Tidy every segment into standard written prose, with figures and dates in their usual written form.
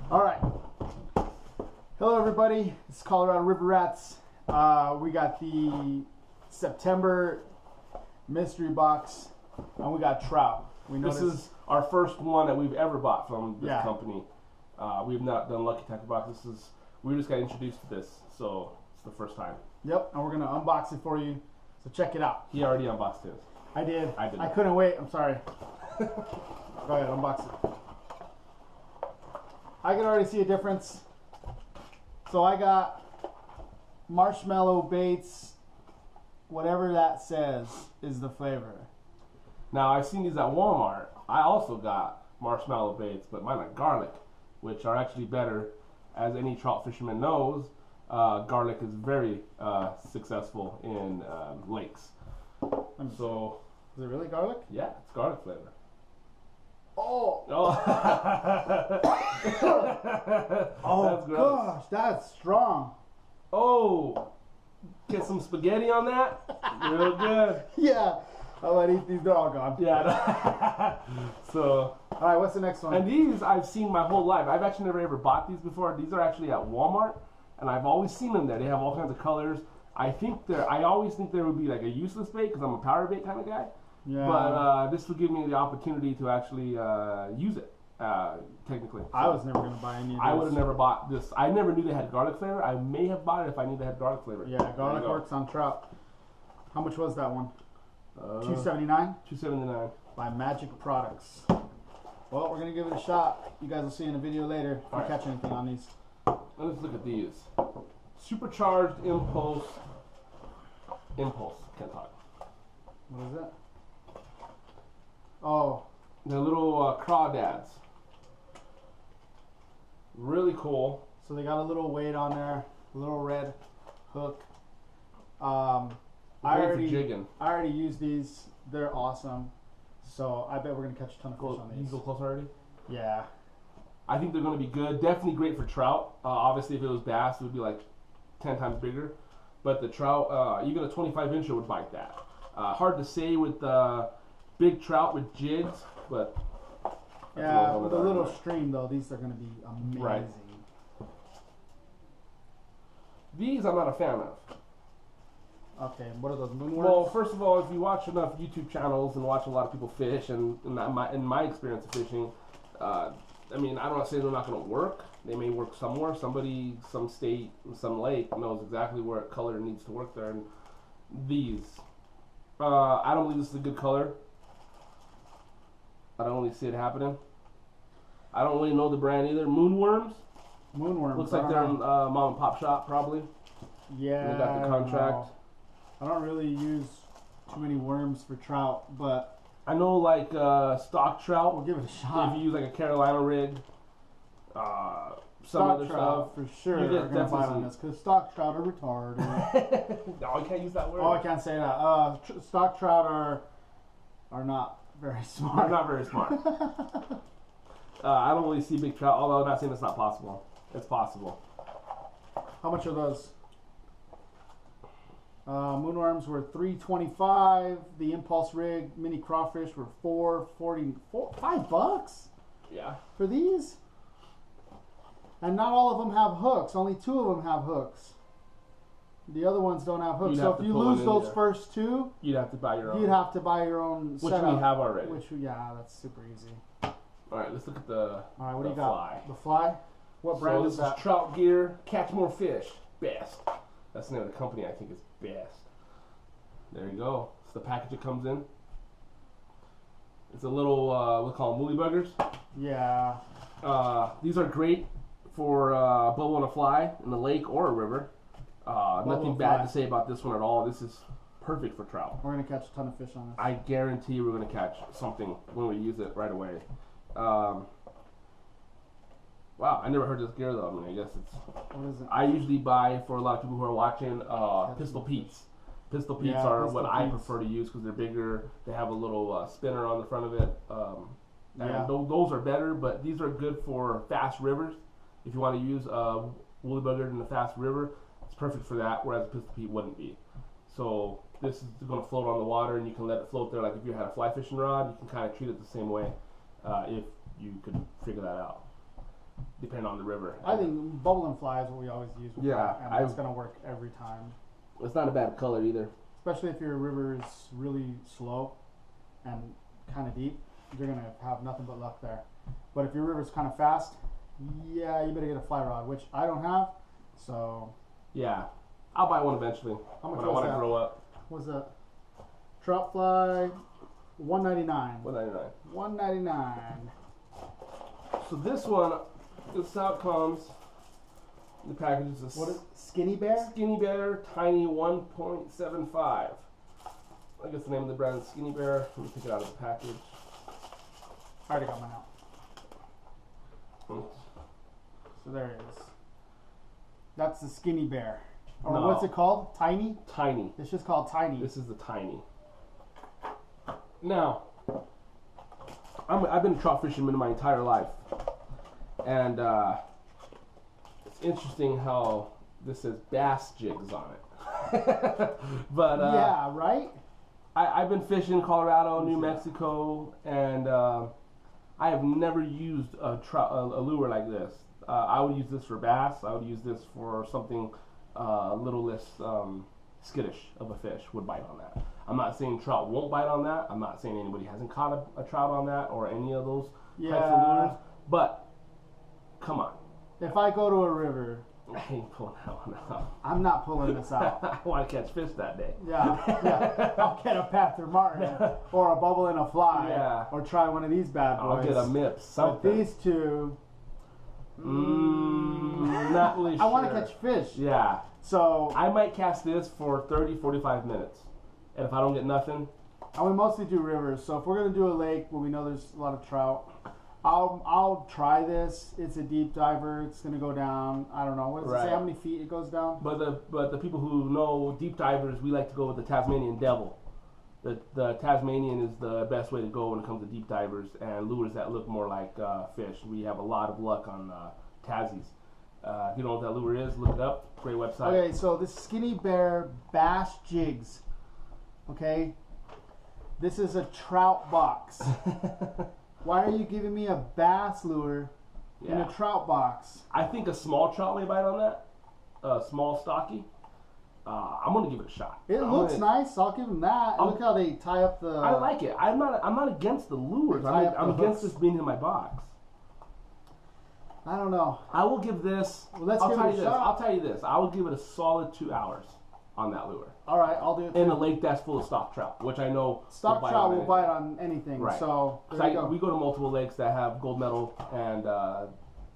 All right. Hello, everybody. This is Colorado River Rats. We got the September mystery box, and we got trout. This is our first one that we've ever bought from this company. We've not done Lucky Tackle Box. We just got introduced to this, so it's the first time. Yep, and we're gonna unbox it for you. So check it out. He already unboxed his. I did. I didn't. I couldn't wait. I'm sorry. Go ahead, unbox it. I can already see a difference. So I got Marshmallow baits. Whatever that says is the flavor. Now, I've seen these at Walmart. I also got Marshmallow baits, but mine are garlic, which are actually better. As any trout fisherman knows, garlic is very successful in lakes. So, is it really garlic? Yeah, it's garlic flavor. Oh! Oh, that's gosh, that's strong. Oh, get some spaghetti on that. Real good. Yeah. I might eat these. They're all gone. Yeah. So. All right. What's the next one? And these I've seen my whole life. I've actually never ever bought these before. These are actually at Walmart, and I've always seen them there. They have all kinds of colors. I always think there would be like a useless bait because I'm a power bait kind of guy. Yeah. But this will give me the opportunity to actually use it. Technically, so I was never gonna buy any of these. I would have never bought this. I never knew they had garlic flavor. I may have bought it if I knew they had garlic flavor. Yeah, garlic works on trout. How much was that one? $2.79. $2.79 by Magic Products. Well, we're gonna give it a shot. You guys will see in a video later if we catch anything on these. Let's look at these. Supercharged impulse. Can't talk. What is that? Oh, they're little crawdads. Really cool. So they got a little weight on there, a little red hook. I already used these. They're awesome. So I bet we're gonna catch a ton of fish on these. You go close already? Yeah. I think they're gonna be good. Definitely great for trout. Obviously, if it was bass, it would be like 10 times bigger. But the trout, even a 25-incher would bite that. Hard to say with big trout with jigs, but yeah, with a little stream though, these are gonna be amazing. Right. These I'm not a fan of. Okay, what are those, moonworms? Well, first of all, if you watch enough YouTube channels and watch a lot of people fish, and in my experience of fishing, I mean, I'm not saying they're not going to work. They may work somewhere. Somebody, some state, some lake knows exactly where color needs to work there. And these, I don't believe this is a good color. I don't really see it happening. I don't really know the brand either. Moonworms. Moonworms. Looks like they're in mom and pop shop probably. Yeah. They got the contract. I don't really use too many worms for trout, but I know like stock trout. We'll give it a shot. If you use like a Carolina rig, some stock other trout stuff for sure. You're gonna bite on this because stock trout are retarded. No, I can't use that word. Oh, I can't say that. Stock trout are not very smart. They're not very smart. I don't really see big trout. Although I'm not saying it's not possible. It's possible. How much are those? Moonworms were $3.25. The impulse rig mini crawfish were $5 Yeah. for these. And not all of them have hooks. Only 2 of them have hooks. The other ones don't have hooks. So if you lose those first 2, you'd have to buy your own. You'd have to buy your own which setup. we have already. Yeah, that's super easy. All right, let's look at the. All right, what do you fly. got? The fly. What brand is that? This is Trout Gear. Catch more fish. Best. That's the name of the company. I think is best. There you go. It's the package it comes in. It's a little, we call them woolly buggers. Yeah. These are great for bubble on a fly in the lake or a river. Nothing bad to say about this one at all. This is perfect for trout. We're going to catch a ton of fish on this. I guarantee we're going to catch something when we use it right away. Wow, I never heard this gear though. I mean, I guess it's... What is it? I usually buy, for a lot of people who are watching, Pistol Pete's. Pistol Pete's are what I prefer to use because they're bigger. They have a little spinner on the front of it. And those are better, but these are good for fast rivers. If you want to use woolly bugger in a fast river, it's perfect for that, whereas a Pistol Pete wouldn't be. So this is going to float on the water, and you can let it float there. Like if you had a fly fishing rod, you can kind of treat it the same way if you could figure that out. depending on the river. I think bubble and fly is what we always use. With that, and it's gonna work every time. It's not a bad color either. Especially if your river is really slow and kind of deep, you're gonna have nothing but luck there. But if your river's kind of fast, yeah, you better get a fly rod, which I don't have. So yeah, I'll buy one eventually when I want to grow up. What's that? Trout fly, $1.99. $1.99. So this one, this is how it comes. The package is what is Skinny Bear? Skinny Bear Tiny 1.75. I guess the name of the brand is Skinny Bear. Let me take it out of the package. I already got mine out. So there it is. That's the Skinny Bear. Or no. What's it called? Tiny? Tiny. It's just called Tiny. This is the Tiny. Now, I've been a trout fisherman my entire life. And it's interesting how this says bass jigs on it. But yeah, right? I've been fishing Colorado, New Mexico, and I have never used a lure like this. I would use this for bass. I would use this for something a little less skittish of a fish would bite on that. I'm not saying trout won't bite on that. I'm not saying anybody hasn't caught a trout on that or any of those types of lures. But come on. If I go to a river, I ain't pulling that one out. I'm not pulling this out. I want to catch fish that day. Yeah. I'll get a Panther Martin or a bubble and a fly. Yeah. Or try one of these bad boys. I'll get a Mips. Something. But these two. Not really sure. I want to catch fish. Yeah. So I might cast this for 30, 45 minutes. And if I don't get nothing. And we mostly do rivers. So if we're going to do a lake where we know there's a lot of trout, I'll try this. It's a deep diver. It's going to go down. I don't know. What does it say? How many feet it goes down? But the people who know deep divers, we like to go with the Tasmanian Devil. The Tasmanian is the best way to go when it comes to deep divers and lures that look more like fish. We have a lot of luck on Tassies. If you don't know what that lure is, look it up. Great website. Okay, so this Skinny Bear Bass Jigs. Okay, this is a trout box. Why are you giving me a bass lure in a trout box? I think a small trout may bite on that. A small stocky. I'm gonna give it a shot. It looks nice. I'll give them that. Look how they tie up the. I like it. I'm not against the lures. I'm against this being in my box. I don't know. I will give this. Well, let's give it a shot. I'll tell you this. I will give it a solid 2 hours on that lure. All right, I'll do it. In a lake that's full of stock trout, which I know stock trout will bite on anything. Right. So there you go. We go to multiple lakes that have gold medal and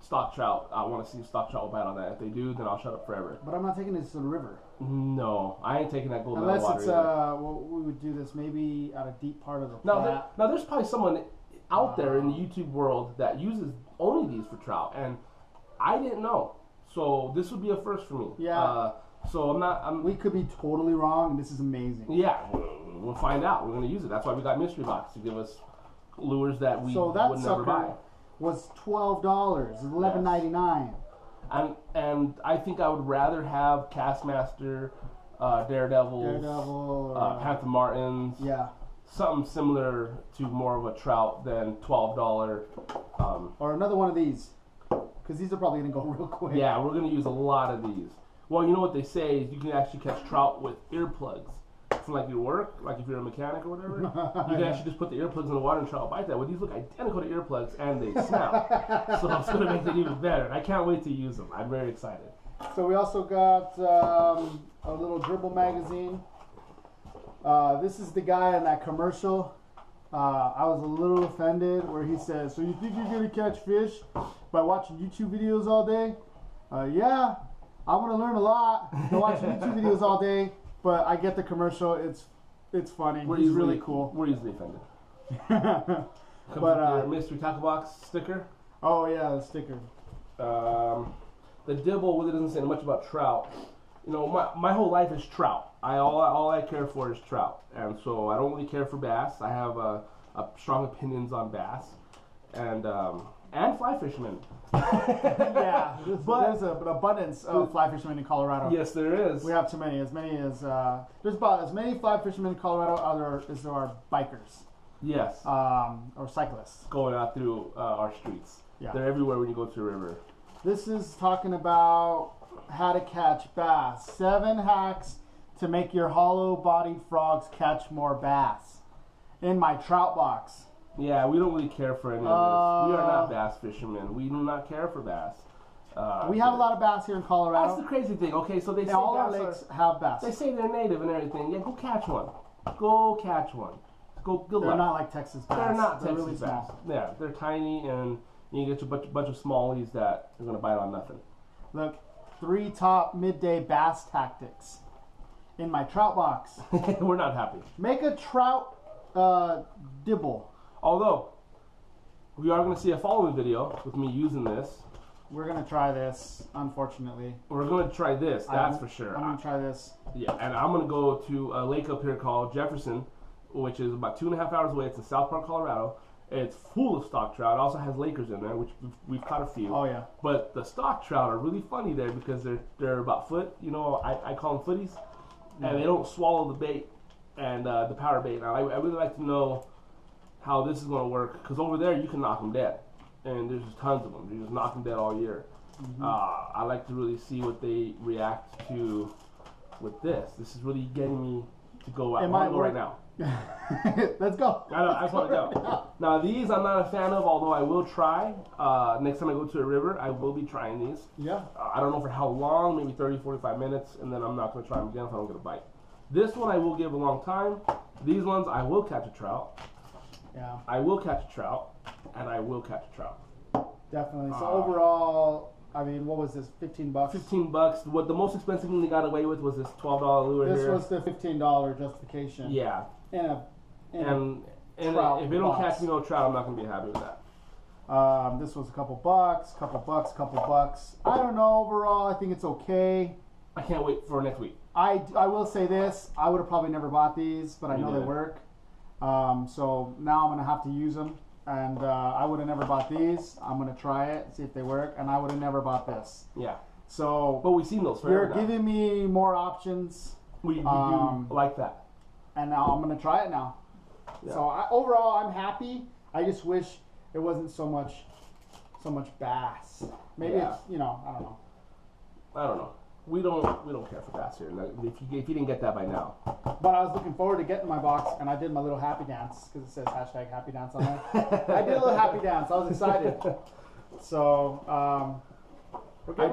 stock trout. I want to see if stock trout will bite on that. If they do, then I'll shut up forever. But I'm not taking this to the river. No, I ain't taking that gold medal water. Unless it's well, we would do this maybe at a deep part of the flat. Now there's probably someone out there in the YouTube world that uses only these for trout, and I didn't know. So this would be a first for me. Yeah. So we could be totally wrong, and this is amazing. Yeah, we'll find out. We're going to use it. That's why we got Mystery Box to give us lures that we would never buy. Was $12, $11.99. And I think I would rather have Castmaster, Daredevils, Panther Martins. Yeah. Something similar to more of a trout than $12. Or another one of these, because these are probably going to go real quick. Yeah, we're going to use a lot of these. Well, you know what they say is you can actually catch trout with earplugs from like your work, like if you're a mechanic or whatever. You can actually just put the earplugs in the water and trout bite that. Well, these look identical to earplugs and they smell. So it's going to make it even better. I can't wait to use them. I'm very excited. So we also got a little dribble magazine. This is the guy in that commercial. I was a little offended where he says, "So you think you're going to catch fish by watching YouTube videos all day?" Yeah. I want to learn a lot. I watch YouTube videos all day, but I get the commercial. It's funny. It's really cool. We're easily offended. Comes with your mystery tackle box sticker. Oh yeah, the sticker. The dibble, it doesn't say much about trout. You know, my whole life is trout. All I care for is trout, and so I don't really care for bass. I have strong opinions on bass, and fly fishermen. Yeah, there's an abundance of fly fishermen in Colorado. Yes, there is. We have too many. There's about as many fly fishermen in Colorado as there are bikers. Yes. Or cyclists going out through our streets. Yeah. They're everywhere when you go to a river. This is talking about how to catch bass. 7 hacks to make your hollow-bodied frogs catch more bass. In my trout box. Yeah, we don't really care for any of this. We are not bass fishermen. We do not care for bass. We have a lot of bass here in Colorado. That's the crazy thing. Okay, so they say all our lakes have bass. They say they're native and everything. Yeah, go catch one. Go catch one. Good they're luck. not like Texas bass. They're not they're Texas really bass. small. Yeah, they're tiny, and you get your bunch of smallies that are gonna bite on nothing. Look, 3 top midday bass tactics in my trout box. We're not happy. Make a trout dibble. Although we are gonna see a following video with me using this. We're gonna try this. Unfortunately, we're gonna try this. That's for sure. I'm gonna try this. Yeah, and I'm gonna go to a lake up here called Jefferson, which is about 2.5 hours away. It's in South Park, Colorado. It's full of stock trout. It also has Lakers in there, which we've caught a few. Oh yeah. But the stock trout are really funny there because they're about foot. You know, I call them footies, and they don't swallow the bait and the power bait. Now, I really like to know how this is going to work because over there you can knock them dead, and there's just tons of them. You just knock them dead all year. I like to really see what they react to with this. This is really getting me to go out. I want to go right now. Let's go. I know, I just want to go. Now these I'm not a fan of, although I will try. Next time I go to a river, I will be trying these. Yeah. I don't know for how long, maybe 30, 45 minutes, and then I'm not going to try them again if I don't get a bite. This one I will give a long time. These ones I will catch a trout. Yeah. I will catch a trout, and I will catch a trout. Definitely. So overall, I mean, what was this? $15? $15. What the most expensive thing they got away with was this $12 lure here. This was the $15 justification. Yeah. And if they don't catch me no trout, I'm not going to be happy with that. This was a couple bucks. I don't know. Overall, I think it's okay. I can't wait for next week. I will say this. I would have probably never bought these, but I know they work. So now I'm going to have to use them. And I would have never bought these. I'm going to try it, see if they work. And I would have never bought this. Yeah. So, but we've seen those forever now. You're giving me more options. We do like that. And now I'm going to try it now. Yeah. So overall, I'm happy. I just wish it wasn't so much bass. Maybe it's, I don't know. I don't know. We don't care for bass here. If you didn't get that by now. But I was looking forward to getting my box, and I did my little happy dance because it says #happy dance on there. I did a little happy dance. I was excited. So I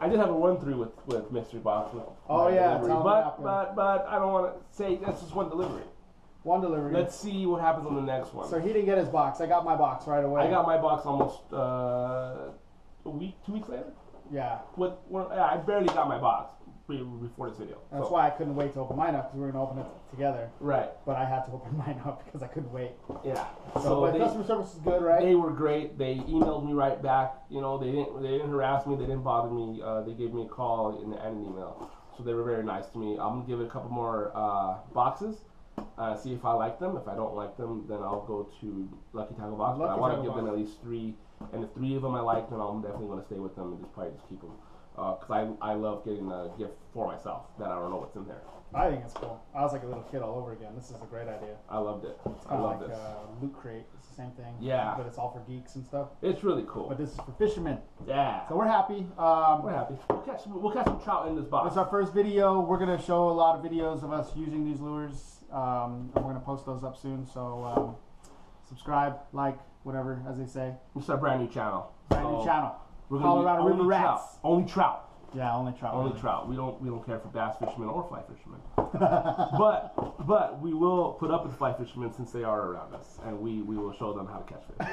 did have a run through with Mystery Box. With but I don't want to say that's just one delivery. One delivery. Let's see what happens on the next one. So he didn't get his box. I got my box right away. I got my box almost a week, 2 weeks later. Yeah. I barely got my box before this video. That's why I couldn't wait to open mine up because we were going to open it together. Right. But I had to open mine up because I couldn't wait. Yeah. But customer service is good, right? They were great. They emailed me right back. You know, they didn't harass me. They didn't bother me. They gave me a call and an email. So they were very nice to me. I'm gonna give it a couple more boxes. See if I like them. If I don't like them, then I'll go to Lucky Tackle Box. But I want to give them at least 3. And if 3 of them I like, then I'm definitely going to stay with them and probably just keep them. Because I love getting a gift for myself that I don't know what's in there. I think it's cool. I was like a little kid all over again. This is a great idea. I loved it. It's kind of like Loot Crate. It's the same thing. Yeah. But it's all for geeks and stuff. It's really cool. But this is for fishermen. Yeah. So we're happy. We're happy. We'll catch some trout in this box. It's our first video. We're going to show a lot of videos of us using these lures. And we're going to post those up soon. So subscribe, like, whatever, as they say. It's our brand new channel. New channel. We're Colorado River Rats. Only trout. Yeah, only trout. Only trout. We don't care for bass fishermen or fly fishermen. but we will put up with fly fishermen since they are around us, and we will show them how to catch fish.